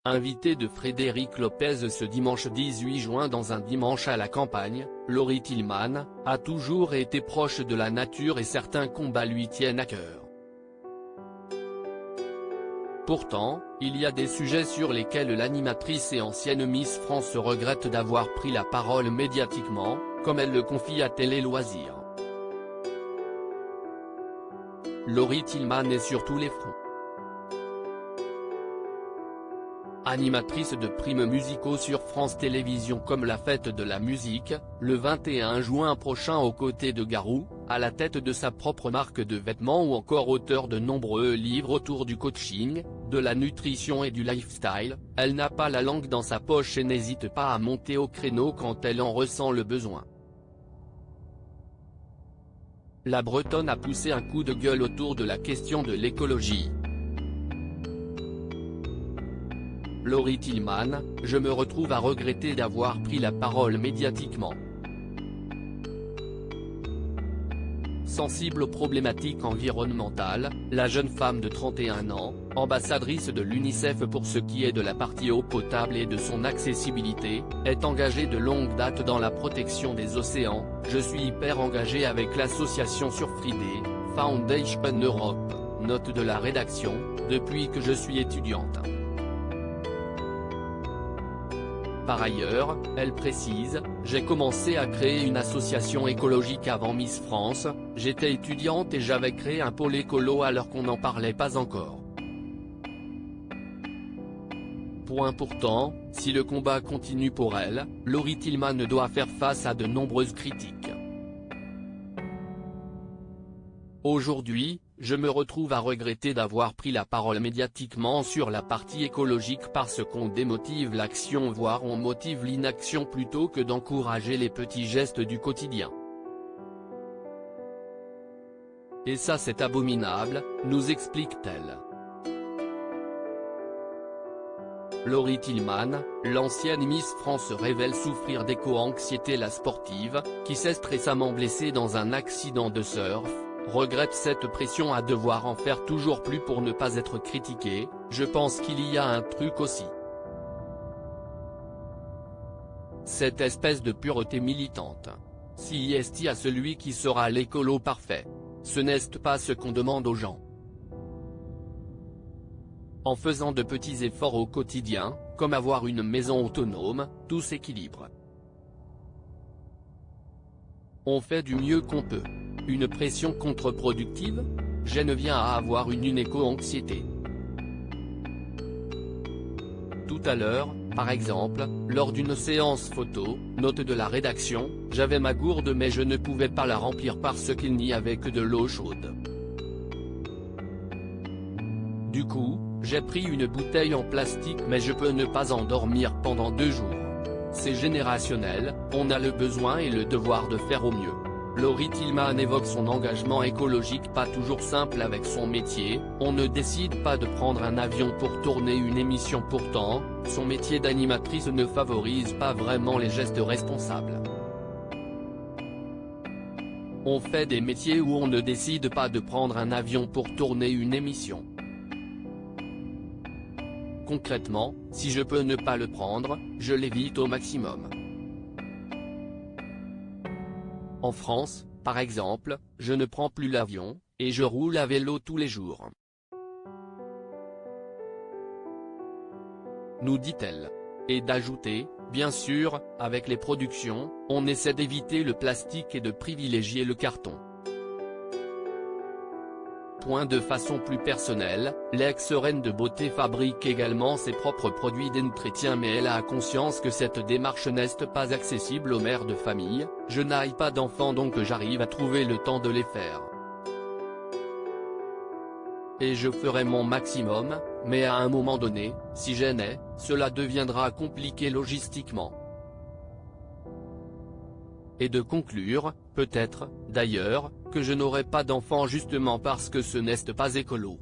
invitée de Frédéric Lopez ce dimanche 18 juin dans un dimanche à la campagne, Laurie Tillman a toujours été proche de la nature et certains combats lui tiennent à cœur. Pourtant, il y a des sujets sur lesquels l'animatrice et ancienne Miss France regrette d'avoir pris la parole médiatiquement, comme elle le confie à Télé Loisirs. Laurie Tillman est sur tous les fronts. Animatrice de primes musicaux sur France Télévisions comme la Fête de la musique, le 21 juin prochain aux côtés de Garou, à la tête de sa propre marque de vêtements ou encore auteur de nombreux livres autour du coaching, de la nutrition et du lifestyle, elle n'a pas la langue dans sa poche et n'hésite pas à monter au créneau quand elle en ressent le besoin. La Bretonne a poussé un coup de gueule autour de la question de l'écologie. Laurie Tillman, je me retrouve à regretter d'avoir pris la parole médiatiquement. Sensible aux problématiques environnementales, la jeune femme de 31 ans, ambassadrice de l'UNICEF pour ce qui est de la partie eau potable et de son accessibilité, est engagée de longue date dans la protection des océans. Je suis hyper engagée avec l'association Surfriday Foundation Europe, note de la rédaction, depuis que je suis étudiante. Par ailleurs, elle précise, j'ai commencé à créer une association écologique avant Miss France, j'étais étudiante et j'avais créé un pôle écolo alors qu'on n'en parlait pas encore. Pourtant, si le combat continue pour elle, Laurie Tillman doit faire face à de nombreuses critiques. Aujourd'hui, je me retrouve à regretter d'avoir pris la parole médiatiquement sur la partie écologique parce qu'on démotive l'action voire on motive l'inaction plutôt que d'encourager les petits gestes du quotidien. Et ça c'est abominable, nous explique-t-elle. Laurie Tillman, l'ancienne Miss France révèle souffrir d'éco-anxiété. La sportive, qui s'est récemment blessée dans un accident de surf, regrette cette pression à devoir en faire toujours plus pour ne pas être critiquée. Je pense qu'il y a un truc aussi. Cette espèce de pureté militante. Si est à celui qui sera l'écolo parfait. Ce n'est pas ce qu'on demande aux gens. En faisant de petits efforts au quotidien, comme avoir une maison autonome, tout s'équilibre. On fait du mieux qu'on peut. Une pression contre-productive? J'en viens à avoir une éco-anxiété. Tout à l'heure, par exemple, lors d'une séance photo, note de la rédaction, j'avais ma gourde mais je ne pouvais pas la remplir parce qu'il n'y avait que de l'eau chaude. Du coup, j'ai pris une bouteille en plastique mais je peux ne pas en dormir pendant 2 jours. C'est générationnel, on a le besoin et le devoir de faire au mieux. Laurie Tillman évoque son engagement écologique pas toujours simple avec son métier, on ne décide pas de prendre un avion pour tourner une émission pourtant, son métier d'animatrice ne favorise pas vraiment les gestes responsables. On fait des métiers où on ne décide pas de prendre un avion pour tourner une émission. Concrètement, si je peux ne pas le prendre, je l'évite au maximum. En France, par exemple, je ne prends plus l'avion, et je roule à vélo tous les jours. Nous dit-elle. Et d'ajouter, bien sûr, avec les productions, on essaie d'éviter le plastique et de privilégier le carton. De façon plus personnelle, l'ex-reine de beauté fabrique également ses propres produits d'entretien mais elle a conscience que cette démarche n'est pas accessible aux mères de famille, je n'ai pas d'enfants donc j'arrive à trouver le temps de les faire. Et je ferai mon maximum, mais à un moment donné, si j'en ai, cela deviendra compliqué logistiquement. Et de conclure, peut-être, d'ailleurs, que je n'aurai pas d'enfant justement parce que ce n'est pas écolo.